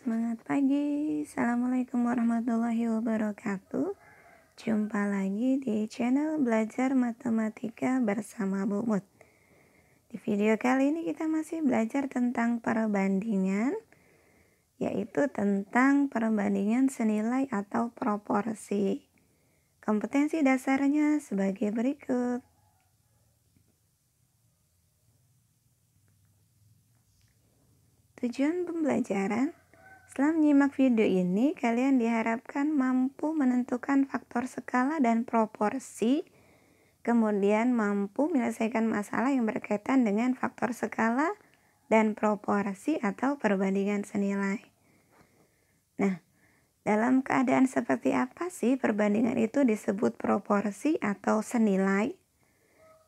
Semangat pagi, Assalamualaikum warahmatullahi wabarakatuh. Jumpa lagi di channel Belajar Matematika bersama Bu Mut. Di video kali ini kita masih belajar tentang perbandingan, yaitu tentang perbandingan senilai atau proporsi. Kompetensi dasarnya sebagai berikut. Tujuan pembelajaran: setelah menyimak video ini, kalian diharapkan mampu menentukan faktor skala dan proporsi, kemudian mampu menyelesaikan masalah yang berkaitan dengan faktor skala dan proporsi atau perbandingan senilai. Nah, dalam keadaan seperti apa sih perbandingan itu disebut proporsi atau senilai?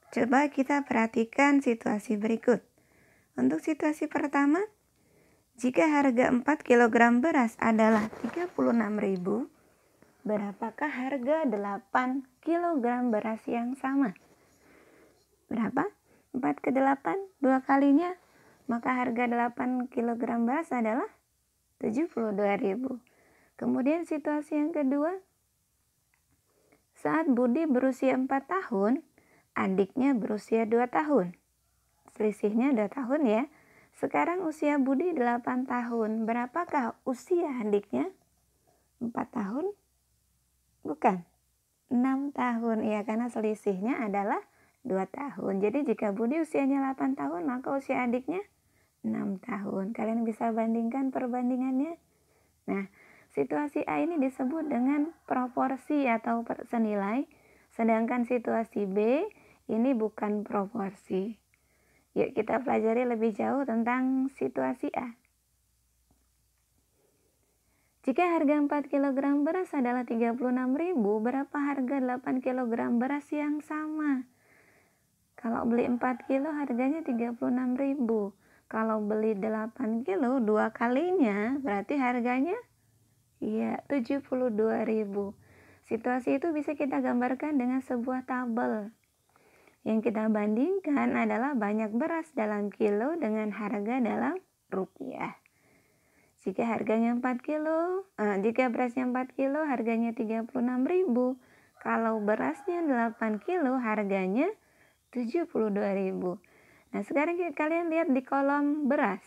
Coba kita perhatikan situasi berikut. Untuk situasi pertama, jika harga 4 kg beras adalah 36.000, berapakah harga 8 kg beras yang sama? Berapa? 4 ke 8, 2 kalinya. Maka harga 8 kg beras adalah 72.000. Kemudian situasi yang kedua, saat Budi berusia 4 tahun, adiknya berusia 2 tahun. Selisihnya 2 tahun ya. Sekarang usia Budi 8 tahun. Berapakah usia adiknya? 4 tahun? Bukan. 6 tahun. Ya, karena selisihnya adalah 2 tahun. Jadi jika Budi usianya 8 tahun, maka usia adiknya 6 tahun. Kalian bisa bandingkan perbandingannya. Nah, situasi A ini disebut dengan proporsi atau senilai. Sedangkan situasi B ini bukan proporsi. Yuk kita pelajari lebih jauh tentang situasi A. Jika harga 4 kg beras adalah 36.000, berapa harga 8 kg beras yang sama? Kalau beli 4 kilo harganya 36.000. Kalau beli 8 kilo 2 kalinya berarti harganya 72.000. Situasi itu bisa kita gambarkan dengan sebuah tabel. Yang kita bandingkan adalah banyak beras dalam kilo dengan harga dalam rupiah. Jika harganya 4 kilo, jika berasnya 4 kilo harganya 36.000. Kalau berasnya 8 kilo harganya 72.000. Nah, sekarang kalian lihat di kolom beras.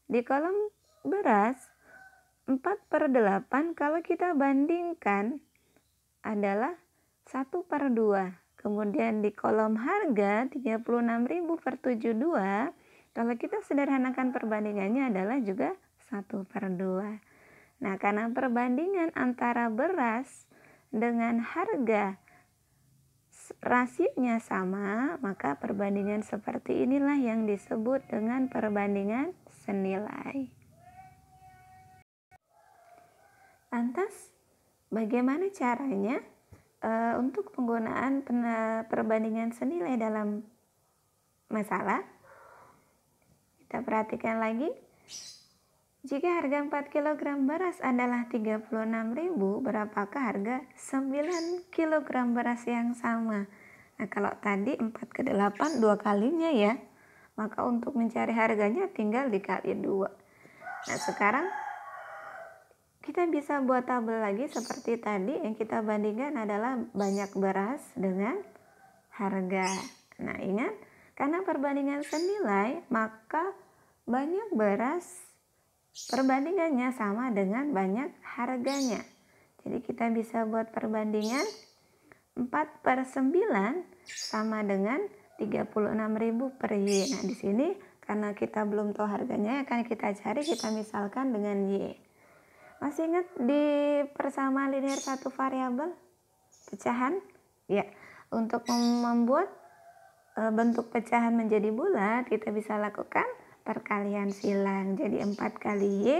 Di kolom beras 4/8 kalau kita bandingkan adalah 1/2. Kemudian di kolom harga 36.000 per 72, kalau kita sederhanakan perbandingannya adalah juga 1/2. Nah, karena perbandingan antara beras dengan harga rasionya sama, maka perbandingan seperti inilah yang disebut dengan perbandingan senilai. Lantas, bagaimana caranya untuk penggunaan perbandingan senilai dalam masalah? Kita perhatikan lagi. Jika harga 4 kg beras adalah 36.000, berapakah harga 9 kg beras yang sama? Nah, kalau tadi 4 ke 8 2 kalinya ya, maka untuk mencari harganya tinggal dikali 2. Nah, sekarang kita bisa buat tabel lagi seperti tadi. Yang kita bandingkan adalah banyak beras dengan harga. Nah, ingat, karena perbandingan senilai, maka banyak beras perbandingannya sama dengan banyak harganya. Jadi kita bisa buat perbandingan 4/9 sama dengan 36.000 per Y. Nah, di sini karena kita belum tahu harganya, akan kita cari, kita misalkan dengan Y. Masih ingat di persamaan linear satu variabel pecahan? Ya, untuk membuat bentuk pecahan menjadi bulat, kita bisa lakukan perkalian silang. Jadi 4 kali Y,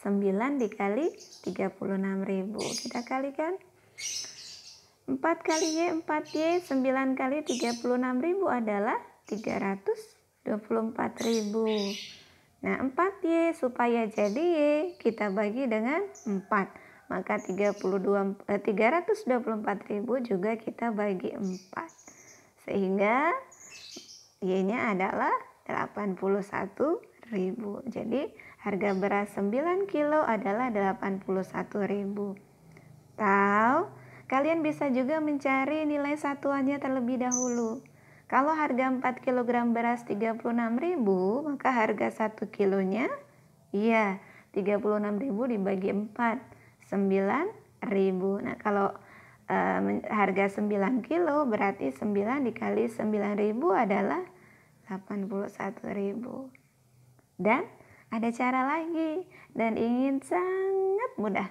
9 dikali 36.000. Kita kalikan. 4 kali Y, 4Y, 9 kali 36.000 adalah 324.000. Nah, 4Y supaya jadi Y, kita bagi dengan 4. Maka 324.000 juga kita bagi 4. Sehingga Y-nya adalah 81.000. Jadi harga beras 9 kilo adalah 81.000. Atau kalian bisa juga mencari nilai satuannya terlebih dahulu. Kalau harga 4 kg beras 36.000, maka harga 1 kilonya 36.000 dibagi 4, 9.000. Nah, kalau harga 9 kilo berarti 9 dikali 9.000 adalah 81.000. Dan ada cara lagi dan ingin sangat mudah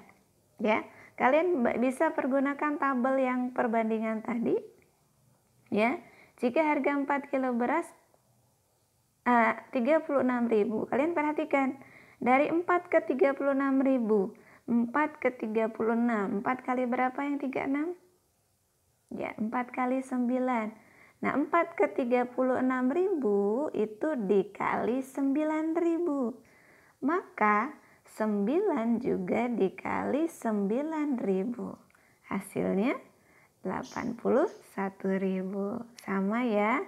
ya. Kalian bisa pergunakan tabel yang perbandingan tadi ya. Jika harga 4 kilo beras 36.000, kalian perhatikan dari 4 ke 36.000, 4 ke 36, 4 kali berapa yang 36? Ya, 4 kali 9. Nah, 4 ke 36.000 itu dikali 9.000. Maka 9 juga dikali 9.000. Hasilnya 81.000. Sama ya.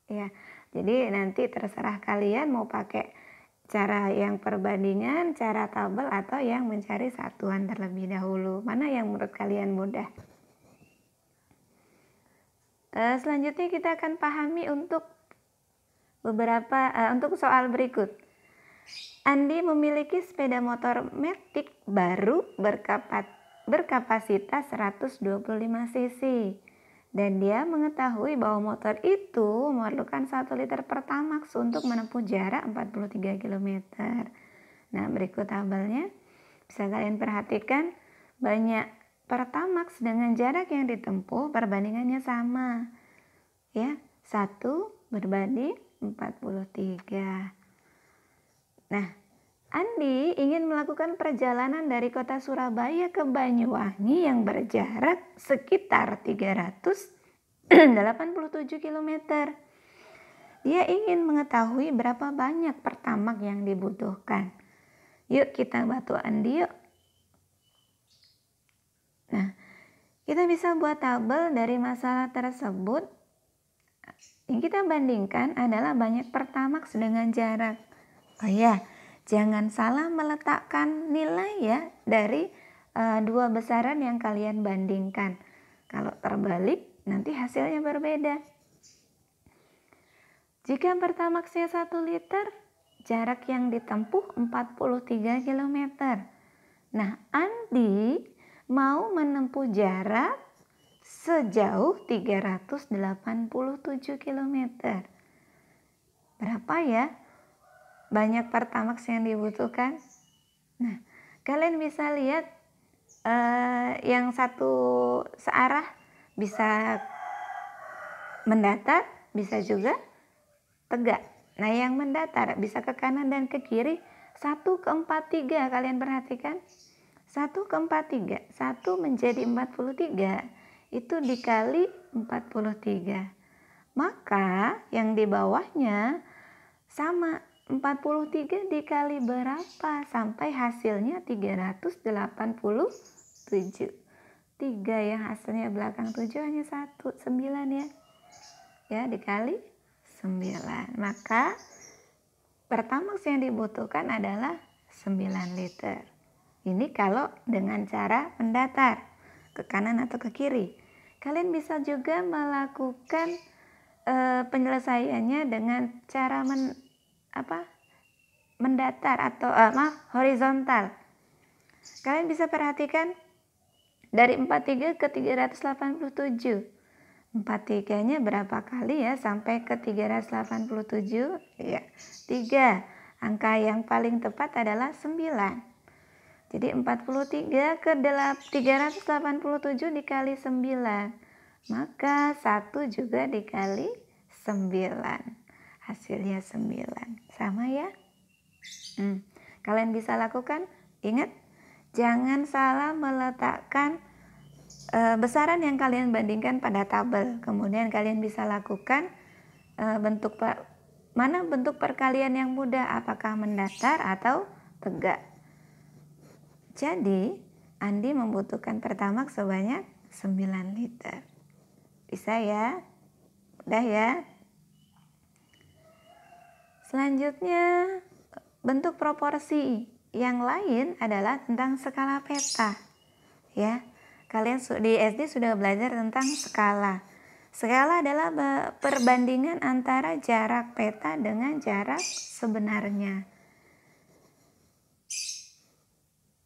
Ya. Jadi nanti terserah kalian mau pakai cara yang perbandingan, cara tabel, atau yang mencari satuan terlebih dahulu. Mana yang menurut kalian mudah? Selanjutnya kita akan pahami untuk untuk soal berikut. Andi memiliki sepeda motor matic baru berkapasitas 125 cc dan dia mengetahui bahwa motor itu memerlukan 1 liter Pertamax untuk menempuh jarak 43 km. Nah, berikut tabelnya bisa kalian perhatikan, banyak Pertamax dengan jarak yang ditempuh perbandingannya sama ya, 1 berbanding 43. Nah, Andi ingin melakukan perjalanan dari kota Surabaya ke Banyuwangi yang berjarak sekitar 387 km. Dia ingin mengetahui berapa banyak Pertamax yang dibutuhkan. Yuk kita bantu Andi yuk. Nah, kita bisa buat tabel dari masalah tersebut. Yang kita bandingkan adalah banyak Pertamax dengan jarak. Oh ya, jangan salah meletakkan nilai ya dari dua besaran yang kalian bandingkan. Kalau terbalik nanti hasilnya berbeda. Jika Pertamaxnya 1 liter, jarak yang ditempuh 43 km. Nah, Andi mau menempuh jarak sejauh 387 km. Berapa ya banyak Pertamax yang dibutuhkan? Nah, kalian bisa lihat yang satu searah bisa mendatar, bisa juga tegak. Nah, yang mendatar bisa ke kanan dan ke kiri. 1 ke 43 kalian perhatikan. 1 ke 43, 1 menjadi 43 itu dikali 43. Maka yang di bawahnya sama, 43 dikali berapa sampai hasilnya 387. 3 yang hasilnya belakang 7 hanya 1, 9 ya. Ya, dikali 9. Maka Pertamax yang dibutuhkan adalah 9 liter. Ini kalau dengan cara mendatar ke kanan atau ke kiri. Kalian bisa juga melakukan penyelesaiannya dengan cara mendatar atau horizontal. Kalian bisa perhatikan dari 43 ke 387. 43-nya berapa kali ya sampai ke 387? Ya, 3. Angka yang paling tepat adalah 9. Jadi 43 ke 387 dikali 9. Maka 1 juga dikali 9. Hasilnya 9. Sama ya? Kalian bisa lakukan. Ingat, jangan salah meletakkan besaran yang kalian bandingkan pada tabel. Kemudian kalian bisa lakukan mana bentuk perkalian yang mudah, apakah mendatar atau tegak. Jadi Andi membutuhkan Pertamax sebanyak 9 liter. Bisa ya? Udah ya? Selanjutnya bentuk proporsi yang lain adalah tentang skala peta. Ya, kalian di SD sudah belajar tentang skala. Skala adalah perbandingan antara jarak peta dengan jarak sebenarnya.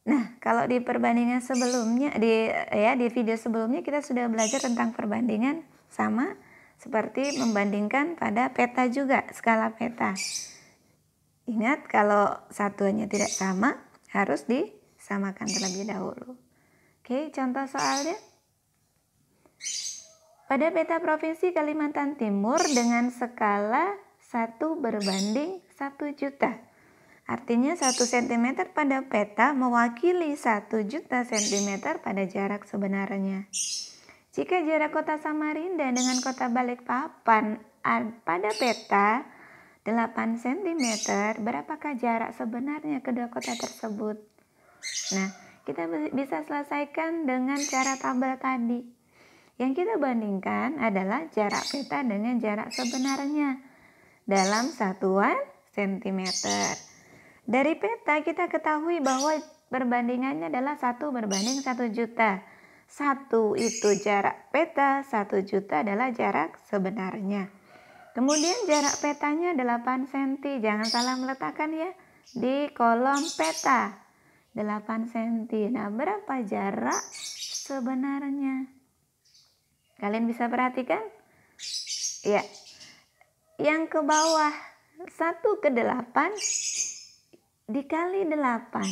Nah, kalau di perbandingan sebelumnya, di video sebelumnya kita sudah belajar tentang perbandingan sama seperti membandingkan pada peta juga, skala peta. Ingat, kalau satuannya tidak sama, harus disamakan terlebih dahulu. Oke, contoh soalnya. Pada peta Provinsi Kalimantan Timur dengan skala 1:1 juta. Artinya 1 cm pada peta mewakili 1 juta cm pada jarak sebenarnya. Jika jarak kota Samarinda dengan kota Balikpapan pada peta 8 cm, berapakah jarak sebenarnya kedua kota tersebut? Nah, kita bisa selesaikan dengan cara tabel tadi. Yang kita bandingkan adalah jarak peta dengan jarak sebenarnya dalam satuan sentimeter. Dari peta kita ketahui bahwa perbandingannya adalah 1:1 juta. 1 itu jarak peta, 1 juta adalah jarak sebenarnya. Kemudian jarak petanya 8 cm. Jangan salah meletakkan ya di kolom peta. 8 cm. Nah, berapa jarak sebenarnya? Kalian bisa perhatikan? Ya. Yang ke bawah 1/8 dikali 8,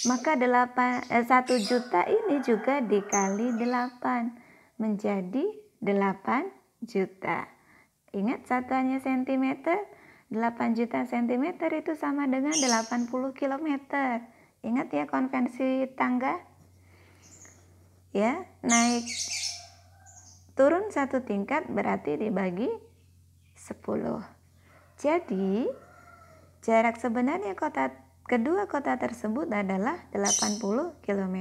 maka 1 juta ini juga dikali 8 menjadi 8 juta. Ingat satuannya sentimeter, 8 juta sentimeter itu sama dengan 80 km. Ingat ya konvensi tangga? Ya, naik turun 1 tingkat berarti dibagi 10. Jadi jarak sebenarnya kedua kota tersebut adalah 80 km.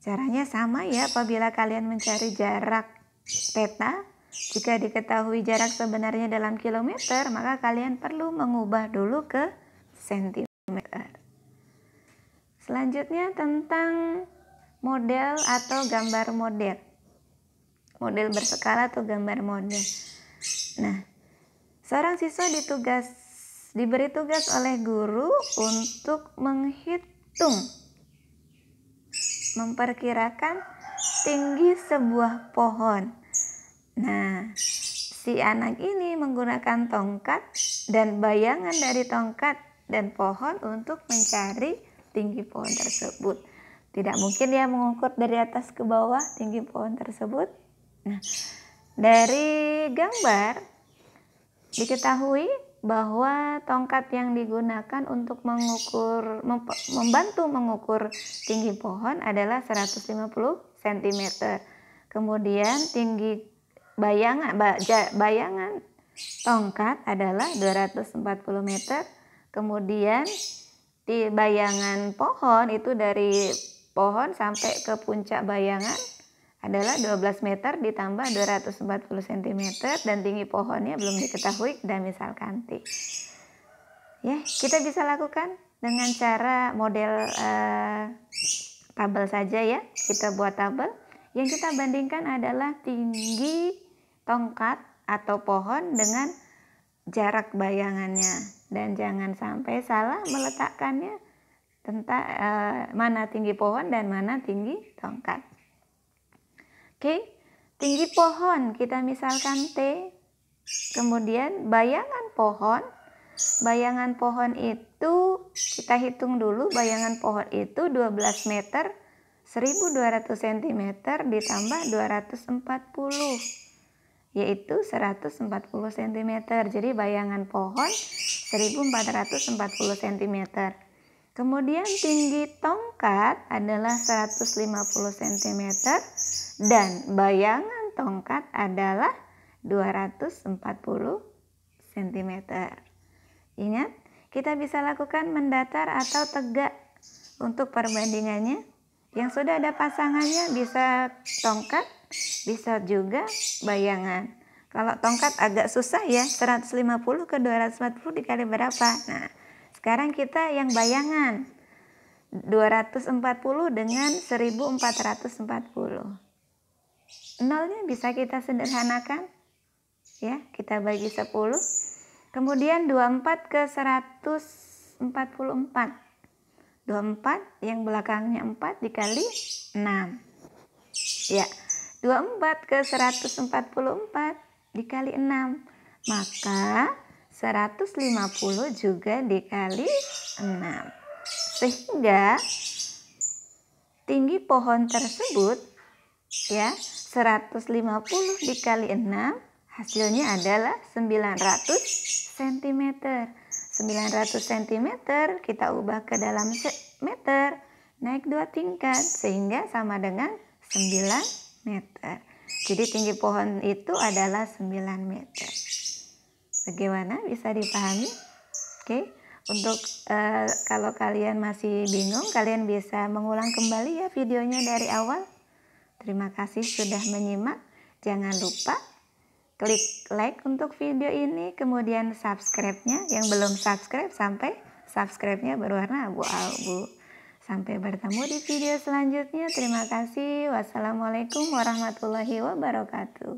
Caranya sama ya apabila kalian mencari jarak peta. Jika diketahui jarak sebenarnya dalam kilometer, maka kalian perlu mengubah dulu ke sentimeter. Selanjutnya tentang model atau gambar model. Model berskala atau gambar model. Nah, seorang siswa diberi tugas oleh guru untuk memperkirakan tinggi sebuah pohon. Nah, si anak ini menggunakan tongkat dan bayangan dari tongkat dan pohon untuk mencari tinggi pohon tersebut. Tidak mungkin ya mengukur dari atas ke bawah tinggi pohon tersebut. Nah, dari gambar diketahui bahwa tongkat yang digunakan untuk membantu mengukur tinggi pohon adalah 150 cm. Kemudian tinggi bayangan tongkat adalah 240 meter. Kemudian di bayangan pohon itu dari pohon sampai ke puncak bayangan adalah 12 meter ditambah 240 cm dan tinggi pohonnya belum diketahui dan misalkan T. Ya, kita bisa lakukan dengan cara model tabel saja ya. Kita buat tabel. Yang kita bandingkan adalah tinggi tongkat atau pohon dengan jarak bayangannya. Dan jangan sampai salah meletakkannya tentang mana tinggi pohon dan mana tinggi tongkat. Oke, tinggi pohon kita misalkan T. Kemudian bayangan pohon itu kita hitung dulu, bayangan pohon itu 12 meter 1200 cm ditambah 240 yaitu 140 cm. Jadi bayangan pohon 1440 cm. Kemudian tinggi tongkat adalah 150 cm dan bayangan tongkat adalah 240 cm. Ingat, kita bisa lakukan mendatar atau tegak untuk perbandingannya. Yang sudah ada pasangannya bisa tongkat, bisa juga bayangan. Kalau tongkat agak susah ya, 150 ke 240 dikali berapa? Nah, Sekarang kita yang bayangan. 240 dengan 1440. Nolnya bisa kita sederhanakan. Ya, kita bagi 10. Kemudian 24 ke 144. 24 yang belakangnya 4 dikali 6. Ya, 24 ke 144 dikali 6. Maka 150 juga dikali 6. Sehingga tinggi pohon tersebut ya 150 dikali 6 hasilnya adalah 900 cm. 900 cm kita ubah ke dalam meter, naik 2 tingkat sehingga sama dengan 9 meter. Jadi tinggi pohon itu adalah 9 meter. Bagaimana, bisa dipahami? Oke, untuk kalau kalian masih bingung, kalian bisa mengulang kembali ya videonya dari awal. Terima kasih sudah menyimak. Jangan lupa klik like untuk video ini, kemudian subscribe-nya. Yang belum subscribe, sampai subscribe-nya berwarna abu-abu. Sampai bertemu di video selanjutnya. Terima kasih. Wassalamualaikum warahmatullahi wabarakatuh.